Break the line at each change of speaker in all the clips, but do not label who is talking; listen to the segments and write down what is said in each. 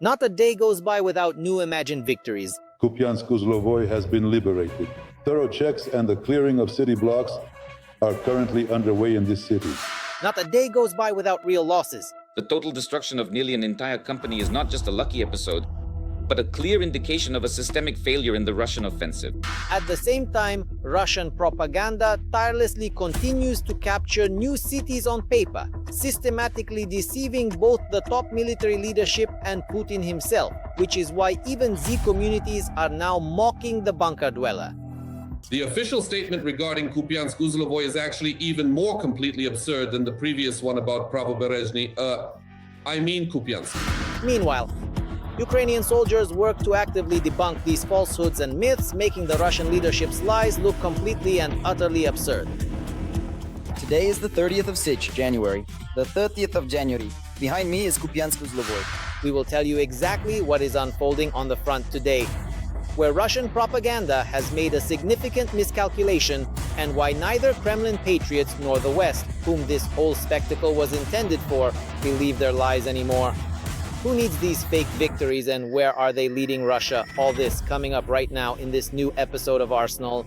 Not a day goes by without new imagined victories.
Kupiansk has been liberated. Thorough checks and the clearing of city blocks are currently underway in this city.
Not a day goes by without real losses.
The total destruction of nearly an entire company is not just a lucky episode, but a clear indication of a systemic failure in the Russian offensive.
At the same time, Russian propaganda tirelessly continues to capture new cities on paper, systematically deceiving both the top military leadership and Putin himself, which is why even Z communities are now mocking the bunker dweller.
The official statement regarding Kupiansk is actually even more completely absurd than the previous one about Pravoberezhny. I mean Kupiansk.
Meanwhile, Ukrainian soldiers work to actively debunk these falsehoods and myths, making the Russian leadership's lies look completely and utterly absurd.
Today is the 30th of January. The 30th of January. Behind me is Kupiansk
We will tell you exactly what is unfolding on the front today, where Russian propaganda has made a significant miscalculation, and why neither Kremlin patriots nor the West, whom this whole spectacle was intended for, believe their lies anymore. Who needs these fake victories, and where are they leading Russia? All this coming up right now in this new episode of Arsenal.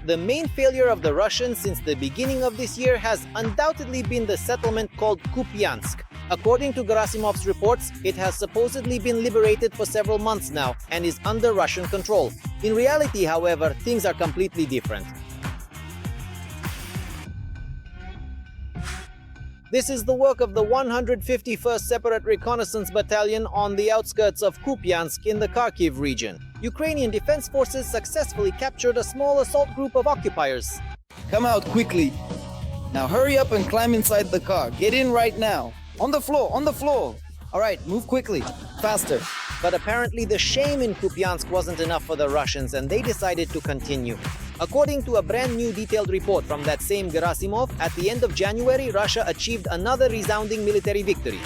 The main failure of the Russians since the beginning of this year has undoubtedly been the settlement called Kupiansk. According to Gerasimov's reports, it has supposedly been liberated for several months now and is under Russian control. In reality, however, things are completely different. This is the work of the 151st Separate Reconnaissance Battalion on the outskirts of Kupiansk in the Kharkiv region. Ukrainian defense forces successfully captured a small assault group of occupiers.
Come out quickly. Now hurry up and climb inside the car. Get in right now. On the floor, on the floor. All right, move quickly. Faster.
But apparently the shame in Kupiansk wasn't enough for the Russians, and they decided to continue. According to a brand new detailed report from that same Gerasimov, at the end of January, Russia achieved another resounding military victory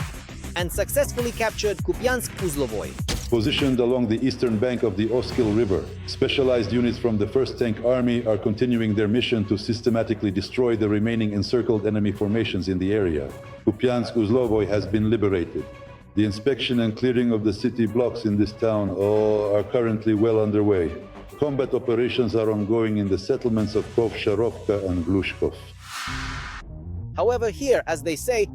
and successfully captured Kupiansk Uzlovoy.
Positioned along the eastern bank of the Oskil River, specialized units from the 1st Tank Army are continuing their mission to systematically destroy the remaining encircled enemy formations in the area. Kupiansk Uzlovoy has been liberated. The inspection and clearing of the city blocks in this town are currently well underway. Combat operations are ongoing in the settlements of Kovsharovka and Glushkov.
However, here, as they say,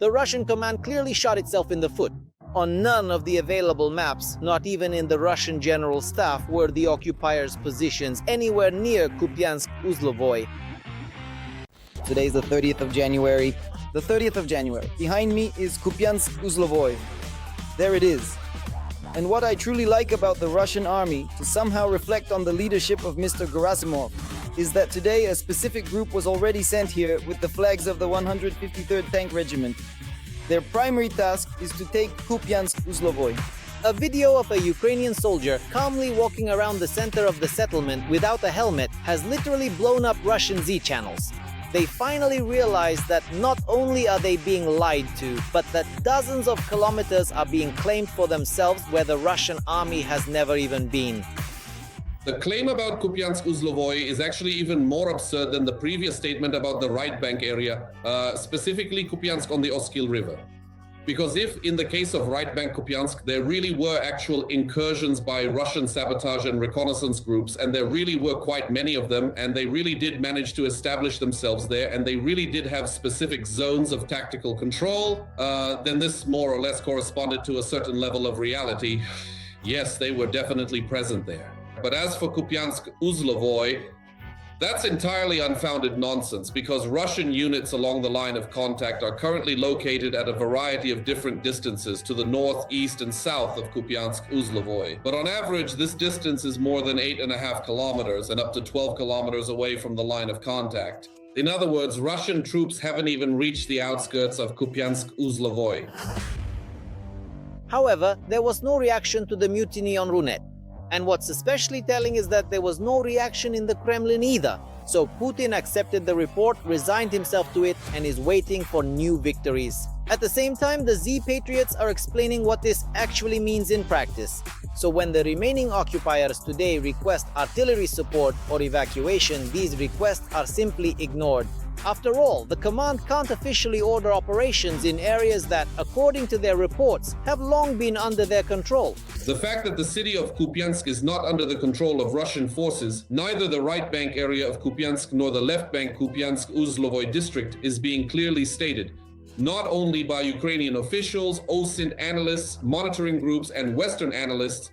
the Russian command clearly shot itself in the foot. On none of the available maps, not even in the Russian General Staff, were the occupiers' positions anywhere near Kupiansk Uzlovoy.
Today is the 30th of January. The 30th of January. Behind me is Kupiansk Uzlovoy. There it is. And what I truly like about the Russian army, to somehow reflect on the leadership of Mr. Gerasimov, is that today a specific group was already sent here with the flags of the 153rd Tank Regiment. Their primary task is to take Kupiansk Uzlovoy.
A video of a Ukrainian soldier calmly walking around the center of the settlement without a helmet has literally blown up Russian Z channels. They finally realized that not only are they being lied to, but that dozens of kilometers are being claimed for themselves where the Russian army has never even been.
The claim about Kupiansk Uzlovoy is actually even more absurd than the previous statement about the right bank area, specifically Kupiansk on the Oskil River. Because if, in the case of right bank Kupiansk, there really were actual incursions by Russian sabotage and reconnaissance groups, and there really were quite many of them, and they really did manage to establish themselves there, and they really did have specific zones of tactical control, then this more or less corresponded to a certain level of reality. Yes, they were definitely present there. But as for Kupiansk Uzlovoy, that's entirely unfounded nonsense, because Russian units along the line of contact are currently located at a variety of different distances to the north, east, and south of Kupiansk Uzlovoy. But on average, this distance is more than 8.5 kilometers and up to 12 kilometers away from the line of contact. In other words, Russian troops haven't even reached the outskirts of Kupiansk Uzlovoy.
However, there was no reaction to the mutiny on Runet. And what's especially telling is that there was no reaction in the Kremlin either. So Putin accepted the report, resigned himself to it, and is waiting for new victories. At the same time, the Z patriots are explaining what this actually means in practice. So when the remaining occupiers today request artillery support or evacuation, these requests are simply ignored. After all, the command can't officially order operations in areas that, according to their reports, have long been under their control.
The fact that the city of Kupiansk is not under the control of Russian forces, neither the right bank area of Kupiansk nor the left bank Kupiansk-Uzlovoy district is being clearly stated, not only by Ukrainian officials, OSINT analysts, monitoring groups, and Western analysts,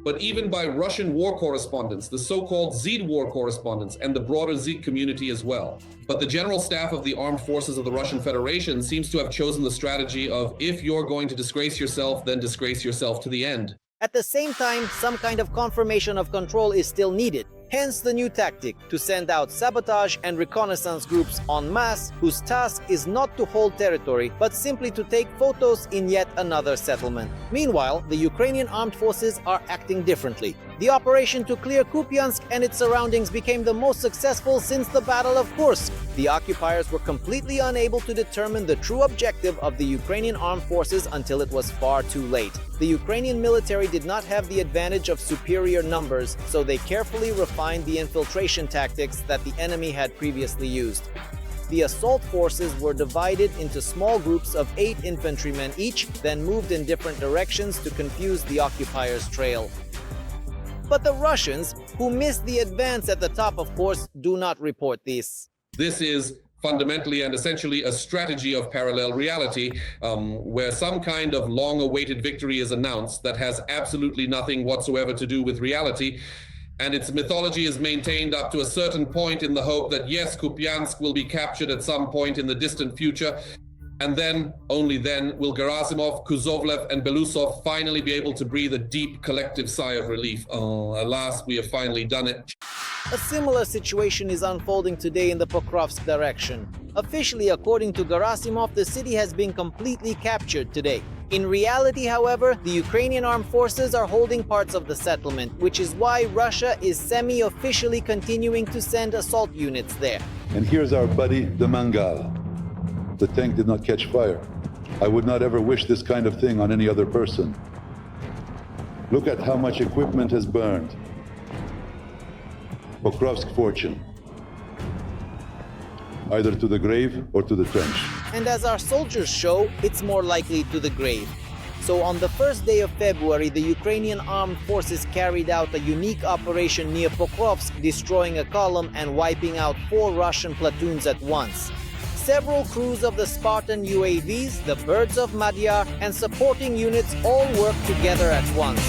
but even by Russian war correspondents, the so-called Z war correspondents, and the broader Z community as well. But the General Staff of the Armed Forces of the Russian Federation seems to have chosen the strategy of, if you're going to disgrace yourself, then disgrace yourself to the end.
At the same time, some kind of confirmation of control is still needed. Hence the new tactic to send out sabotage and reconnaissance groups en masse, whose task is not to hold territory, but simply to take photos in yet another settlement. Meanwhile, the Ukrainian armed forces are acting differently. The operation to clear Kupiansk and its surroundings became the most successful since the Battle of Kursk. The occupiers were completely unable to determine the true objective of the Ukrainian armed forces until it was far too late. The Ukrainian military did not have the advantage of superior numbers, so they carefully refined the infiltration tactics that the enemy had previously used. The assault forces were divided into small groups of 8 infantrymen each, then moved in different directions to confuse the occupiers' trail. But the Russians, who missed the advance at the top, of course, do not report this.
This is fundamentally and essentially a strategy of parallel reality, where some kind of long-awaited victory is announced that has absolutely nothing whatsoever to do with reality, and its mythology is maintained up to a certain point in the hope that yes, Kupiansk will be captured at some point in the distant future, and then, only then, will Gerasimov, Kuzovlev, and Belousov finally be able to breathe a deep collective sigh of relief. Oh, alas, we have finally done it.
A similar situation is unfolding today in the Pokrovsk direction. Officially, according to Gerasimov, the city has been completely captured today. In reality, however, the Ukrainian armed forces are holding parts of the settlement, which is why Russia is semi-officially continuing to send assault units there.
And here's our buddy, the Mangal. The tank did not catch fire. I would not ever wish this kind of thing on any other person. Look at how much equipment has burned. Pokrovsk fortune. Either to the grave or to the trench.
And as our soldiers show, it's more likely to the grave. So on the first day of February, the Ukrainian armed forces carried out a unique operation near Pokrovsk, destroying a column and wiping out 4 Russian platoons at once. Several crews of the Spartan UAVs, the Birds of Magyar, and supporting units all worked together at once.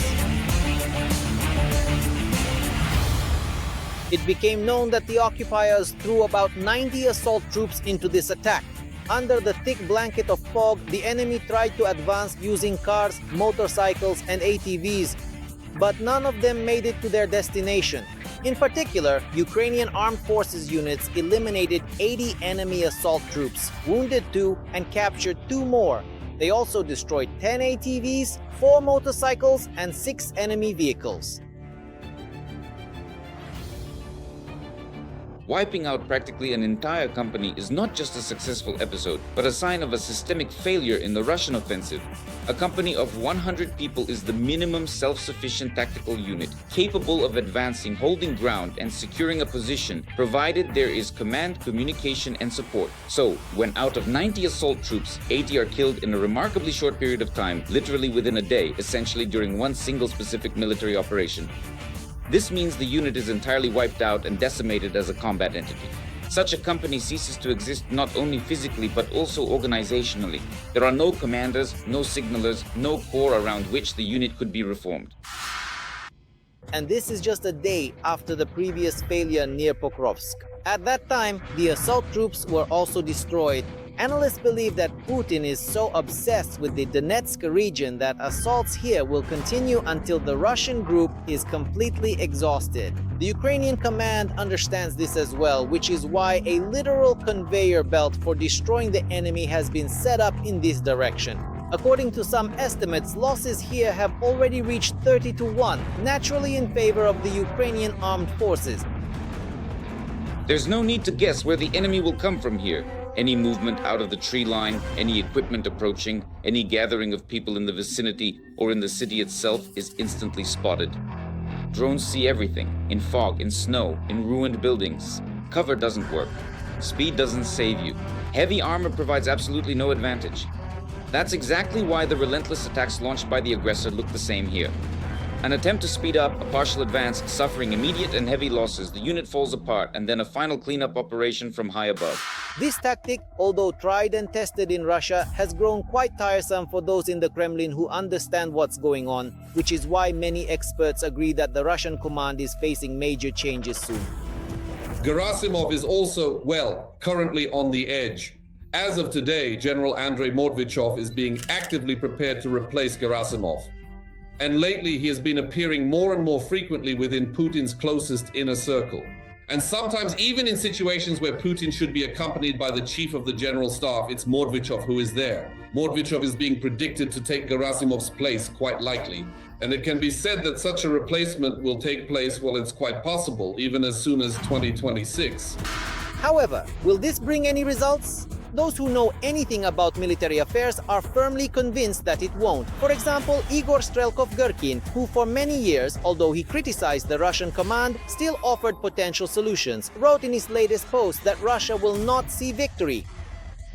It became known that the occupiers threw about 90 assault troops into this attack. Under the thick blanket of fog, the enemy tried to advance using cars, motorcycles, and ATVs, but none of them made it to their destination. In particular, Ukrainian armed forces units eliminated 80 enemy assault troops, wounded 2, and captured 2 more. They also destroyed 10 ATVs, 4 motorcycles, and 6 enemy vehicles.
Wiping out practically an entire company is not just a successful episode, but a sign of a systemic failure in the Russian offensive. A company of 100 people is the minimum self-sufficient tactical unit, capable of advancing, holding ground, and securing a position, provided there is command, communication, and support. So, when out of 90 assault troops, 80 are killed in a remarkably short period of time, literally within a day, essentially during one single specific military operation. This means the unit is entirely wiped out and decimated as a combat entity. Such a company ceases to exist not only physically but also organizationally. There are no commanders, no signalers, no core around which the unit could be reformed.
And this is just a day after the previous failure near Pokrovsk. At that time, the assault troops were also destroyed. Analysts believe that Putin is so obsessed with the Donetsk region that assaults here will continue until the Russian group is completely exhausted. The Ukrainian command understands this as well, which is why a literal conveyor belt for destroying the enemy has been set up in this direction. According to some estimates, losses here have already reached 30-1, naturally in favor of the Ukrainian armed forces.
There's no need to guess where the enemy will come from here. Any movement out of the tree line, any equipment approaching, any gathering of people in the vicinity or in the city itself is instantly spotted. Drones see everything, in fog, in snow, in ruined buildings. Cover doesn't work. Speed doesn't save you. Heavy armor provides absolutely no advantage. That's exactly why the relentless attacks launched by the aggressor look the same here. An attempt to speed up, a partial advance, suffering immediate and heavy losses, the unit falls apart, and then a final cleanup operation from high above.
This tactic, although tried and tested in Russia, has grown quite tiresome for those in the Kremlin who understand what's going on, which is why many experts agree that the Russian command is facing major changes soon.
Gerasimov is also, currently on the edge. As of today, General Andrei Mordvichov is being actively prepared to replace Gerasimov. And lately, he has been appearing more and more frequently within Putin's closest inner circle. And sometimes even in situations where Putin should be accompanied by the chief of the general staff, it's Mordvichov who is there. Mordvichov is being predicted to take Gerasimov's place, quite likely. And it can be said that such a replacement will take place, it's quite possible, even as soon as 2026.
However, will this bring any results? Those who know anything about military affairs are firmly convinced that it won't. For example, Igor Strelkov-Gherkin, who for many years, although he criticized the Russian command, still offered potential solutions, wrote in his latest post that Russia will not see victory.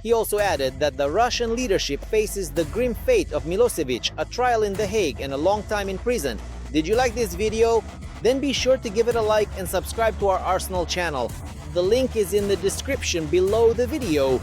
He also added that the Russian leadership faces the grim fate of Milosevic, a trial in The Hague and a long time in prison. Did you like this video? Then be sure to give it a like and subscribe to our Arsenal channel. The link is in the description below the video.